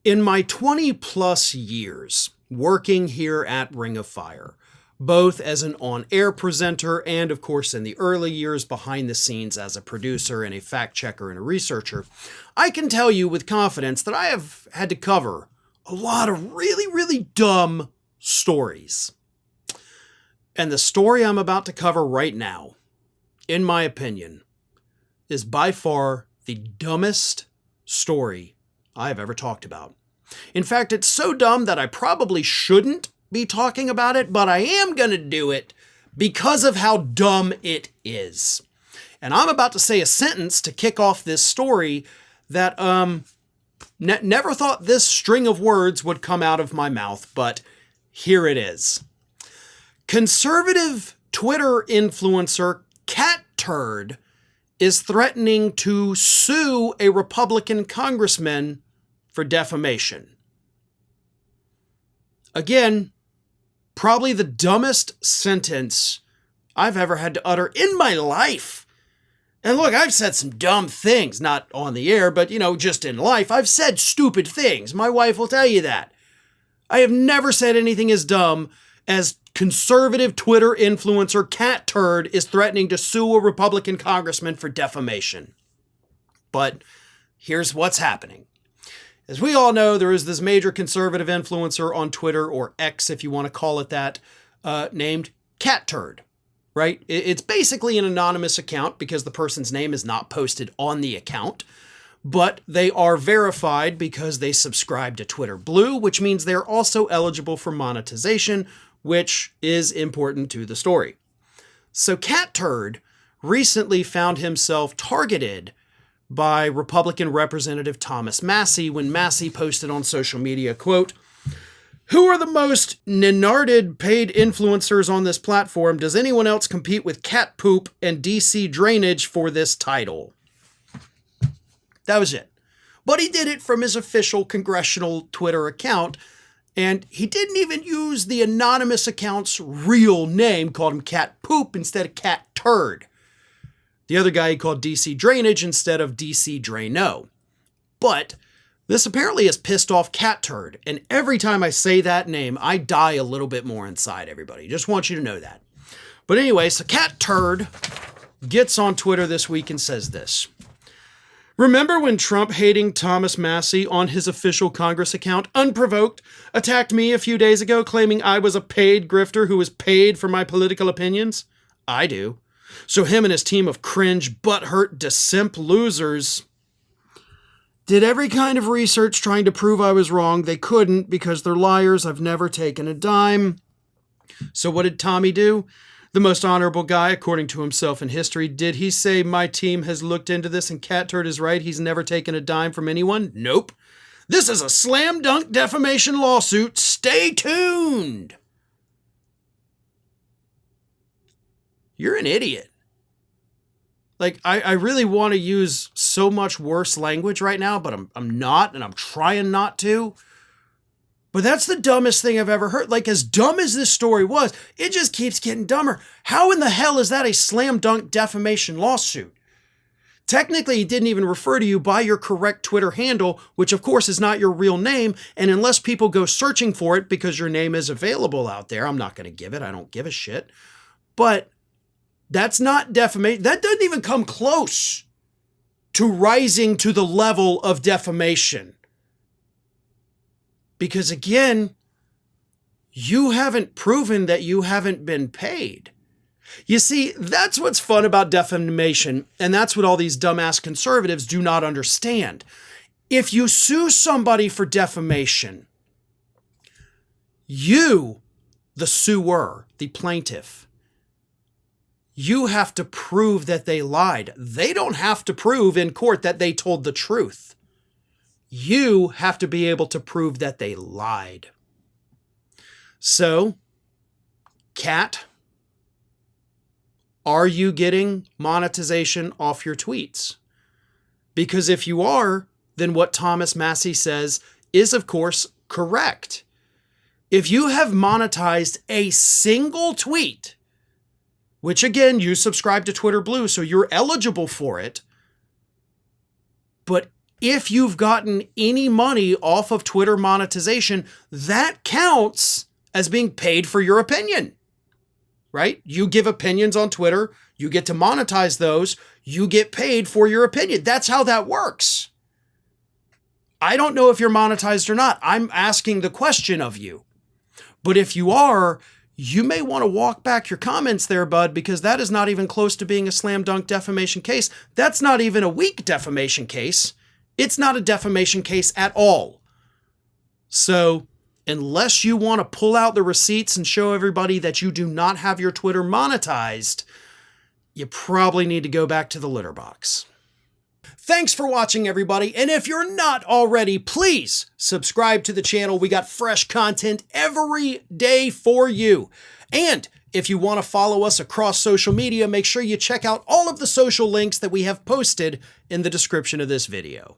In my 20 plus years working here at Ring of Fire, both as an on-air presenter and, of course, in the early years behind the scenes as a producer and a fact checker and a researcher, I can tell you with confidence that I have had to cover a lot of really, really dumb stories. And the story I'm about to cover right now, in my opinion, is by far the dumbest story I've ever talked about. In fact, it's so dumb that I probably shouldn't be talking about it, but I am going to do it because of how dumb it is. And I'm about to say a sentence to kick off this story that never thought this string of words would come out of my mouth, but here it is. Conservative Twitter influencer Cat Turd is threatening to sue a Republican congressman for defamation. Again, probably the dumbest sentence I've ever had to utter in my life. And look, I've said some dumb things, not on the air, but, just in life. I've said stupid things. My wife will tell you that. I have never said anything as dumb as conservative Twitter influencer Cat Turd is threatening to sue a Republican congressman for defamation. But here's what's happening. As we all know, there is this major conservative influencer on Twitter, or X if you want to call it that, named Cat Turd, right? It's basically an anonymous account because the person's name is not posted on the account, but they are verified because they subscribe to Twitter Blue, which means they're also eligible for monetization, which is important to the story. So Cat Turd recently found himself targeted by Republican Representative Thomas Massie when Massie posted on social media, quote, "Who are the most nenarded paid influencers on this platform? Does anyone else compete with Cat Poop and DC Drainage for this title?" That was it. But he did it from his official congressional Twitter account, and he didn't even use the anonymous account's real name, called him Cat Poop instead of Cat Turd. The other guy he called DC Drainage instead of DC Draino. But this apparently has pissed off Cat Turd, and every time I say that name, I die a little bit more inside, everybody. Just want you to know that. But anyway, so Cat Turd gets on Twitter this week and says this. "Remember when Trump-hating Thomas Massie on his official Congress account, unprovoked, attacked me a few days ago, claiming I was a paid grifter who was paid for my political opinions? I do. So him and his team of cringe, butthurt, desimp losers did every kind of research trying to prove I was wrong. They couldn't because they're liars. I've never taken a dime. So what did Tommy do? The most honorable guy, according to himself in history. Did he say my team has looked into this and Cat Turd is right? He's never taken a dime from anyone? Nope. This is a slam dunk defamation lawsuit. Stay tuned." You're an idiot. Like, I really want to use so much worse language right now, but I'm not, and I'm trying not to. But that's the dumbest thing I've ever heard. Like, as dumb as this story was, it just keeps getting dumber. How in the hell is that a slam dunk defamation lawsuit? Technically, he didn't even refer to you by your correct Twitter handle, which of course is not your real name. And unless people go searching for it because your name is available out there, I'm not going to give it. I don't give a shit. But that's not defamation. That doesn't even come close to rising to the level of defamation. Because again, you haven't proven that you haven't been paid. You see, that's what's fun about defamation, and that's what all these dumbass conservatives do not understand. If you sue somebody for defamation, you, the suer, the plaintiff, you have to prove that they lied. They don't have to prove in court that they told the truth. You have to be able to prove that they lied. So, Cat, are you getting monetization off your tweets? Because if you are, then what Thomas Massie says is, of course, correct. If you have monetized a single tweet, which again, you subscribe to Twitter Blue, so you're eligible for it, but If you've gotten any money off of Twitter monetization, that counts as being paid for your opinion, right? You give opinions on Twitter, you get to monetize those, you get paid for your opinion. That's how that works. I don't know if you're monetized or not. I'm asking the question of you. But if you are, you may want to walk back your comments there, bud, because that is not even close to being a slam dunk defamation case. That's not even a weak defamation case. It's not a defamation case at all. So unless you want to pull out the receipts and show everybody that you do not have your Twitter monetized, you probably need to go back to the litter box. Thanks for watching, everybody. And if you're not already, please subscribe to the channel. We got fresh content every day for you. And if you want to follow us across social media, make sure you check out all of the social links that we have posted in the description of this video.